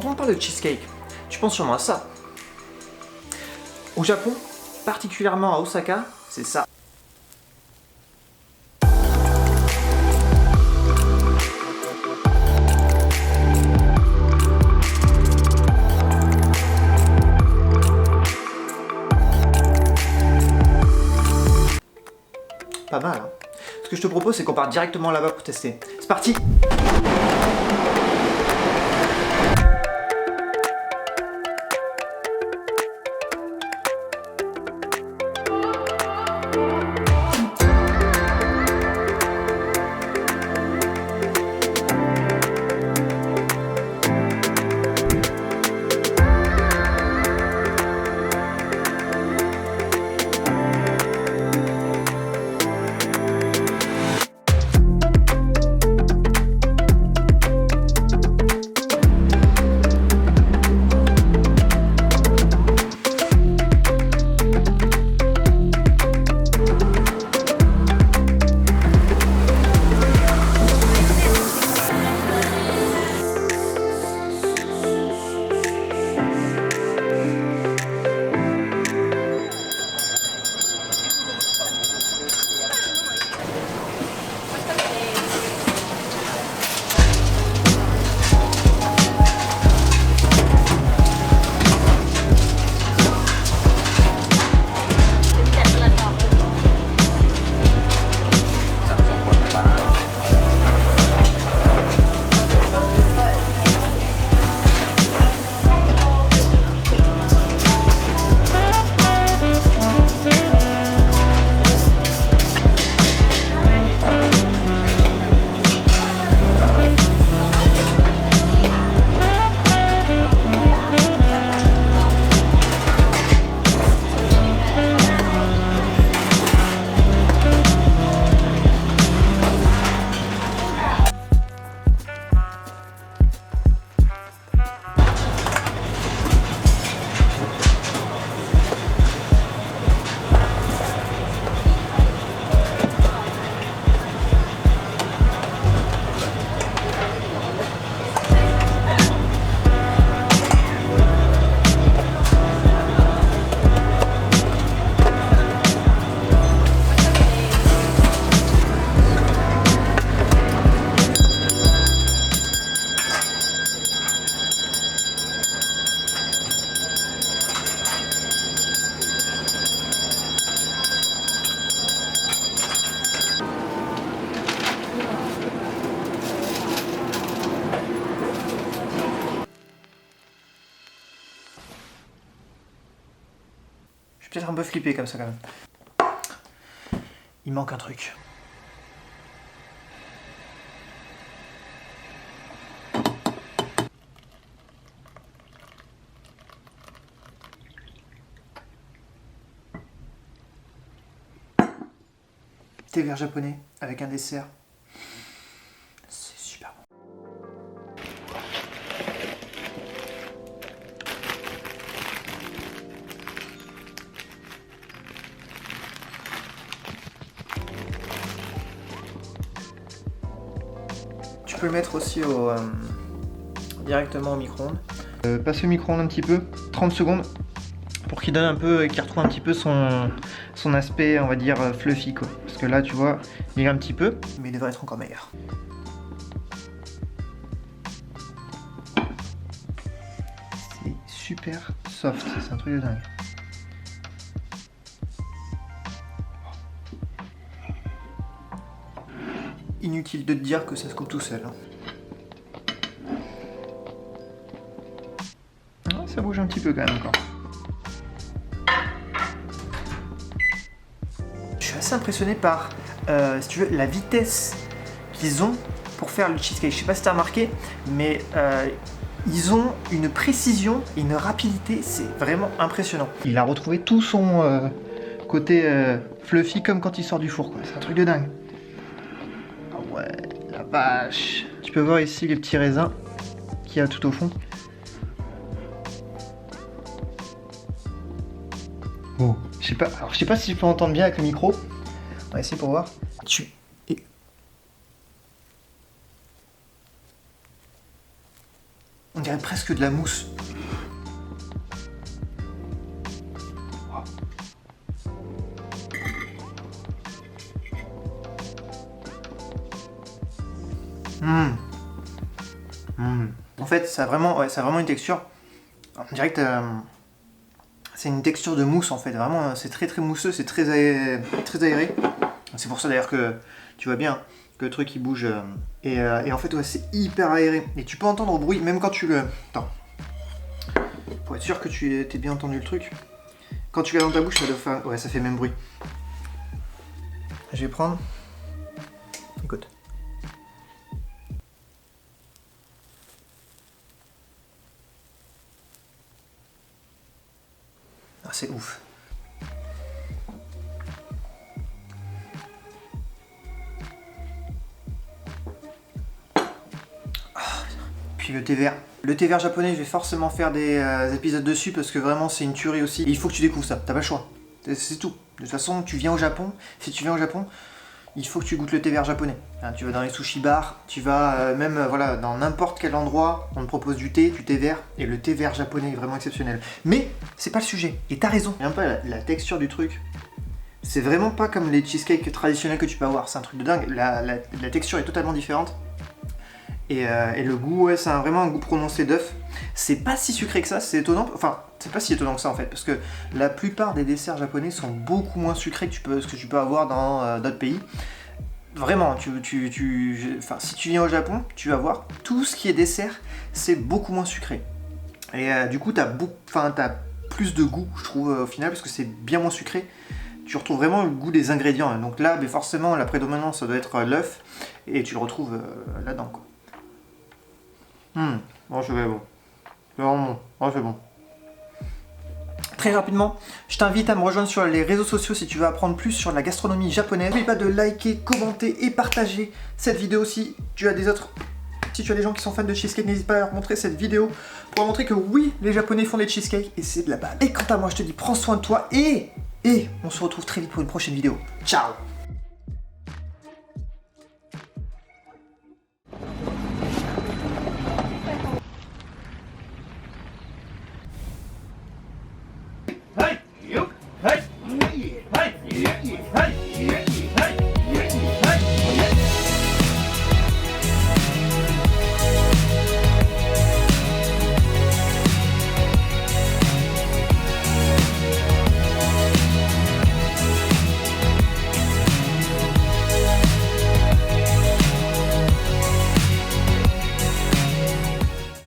quand on parle de cheesecake, tu penses sûrement à ça. Au Japon, particulièrement à Osaka, c'est ça. Pas mal, hein. Ce que je te propose, c'est qu'on parte directement là-bas pour tester. C'est parti! Je suis peut-être un peu flippé comme ça quand même. Il manque un truc. Thé vert japonais avec un dessert. C'est super bon. Tu peux le mettre aussi directement au micro-ondes. Passer au micro-ondes un petit peu, 30 secondes, pour qu'il donne un peu, qu'il retrouve un petit peu son aspect, on va dire, fluffy quoi. Parce que là, tu vois, il est un petit peu, mais il devrait être encore meilleur. C'est super soft, c'est un truc de dingue. Inutile de te dire que ça se coupe tout seul. Ah, ça bouge un petit peu quand même encore. Je suis assez impressionné par, si tu veux, la vitesse qu'ils ont pour faire le cheesecake. Je sais pas si tu as remarqué, mais ils ont une précision et une rapidité, c'est vraiment impressionnant. Il a retrouvé tout son côté fluffy comme quand il sort du four, quoi. C'est un truc de dingue. Ah ouais, la vache. Tu peux voir ici les petits raisins qu'il y a tout au fond. Oh, je sais pas. Alors je sais pas si je peux entendre bien avec le micro. On va essayer pour voir. On dirait dirait presque de la mousse. En fait, ça a vraiment une texture. On dirait que c'est une texture de mousse en fait. Vraiment, c'est très mousseux, c'est très aéré. C'est pour ça d'ailleurs que tu vois bien que le truc il bouge. Et en fait, ouais, c'est hyper aéré. Et tu peux entendre le bruit même quand tu le. Attends. Pour être sûr que tu aies bien entendu le truc. Quand tu l'as dans ta bouche, ça doit faire. Ouais, ça fait le même bruit. Je vais prendre. Écoute. Ah, c'est ouf. Puis le thé vert. Le thé vert japonais, je vais forcément faire des épisodes dessus parce que vraiment c'est une tuerie aussi. Et il faut que tu découvres ça, t'as pas le choix. C'est tout. De toute façon, tu viens au Japon, si tu viens au Japon, il faut que tu goûtes le thé vert japonais. Hein, tu vas dans les sushi bars, tu vas même voilà, dans n'importe quel endroit, on te propose du thé vert, et le thé vert japonais est vraiment exceptionnel. Mais c'est pas le sujet, et t'as raison. Un peu la texture du truc, c'est vraiment pas comme les cheesecakes traditionnels que tu peux avoir, c'est un truc de dingue. La texture est totalement différente. Et le goût, ouais, c'est vraiment un goût prononcé d'œuf. C'est pas si sucré que ça, c'est étonnant. Enfin, c'est pas si étonnant que ça en fait, parce que la plupart des desserts japonais sont beaucoup moins sucrés que ce que tu peux avoir dans d'autres pays. Vraiment, si tu viens au Japon, tu vas voir, tout ce qui est dessert, c'est beaucoup moins sucré. Et du coup, t'as plus de goût, je trouve, au final, parce que c'est bien moins sucré. Tu retrouves vraiment le goût des ingrédients. Donc là, mais forcément, la prédominance, ça doit être l'œuf, et tu le retrouves là-dedans, quoi. Oh, c'est bon. C'est vraiment bon. Oh, c'est bon. Très rapidement, je t'invite à me rejoindre sur les réseaux sociaux si tu veux apprendre plus sur la gastronomie japonaise. N'oublie pas de liker, commenter et partager cette vidéo si tu as des gens qui sont fans de cheesecake, n'hésite pas à leur montrer cette vidéo pour leur montrer que oui, les Japonais font des cheesecakes et c'est de la base. Et quant à moi, je te dis prends soin de toi et on se retrouve très vite pour une prochaine vidéo. Ciao!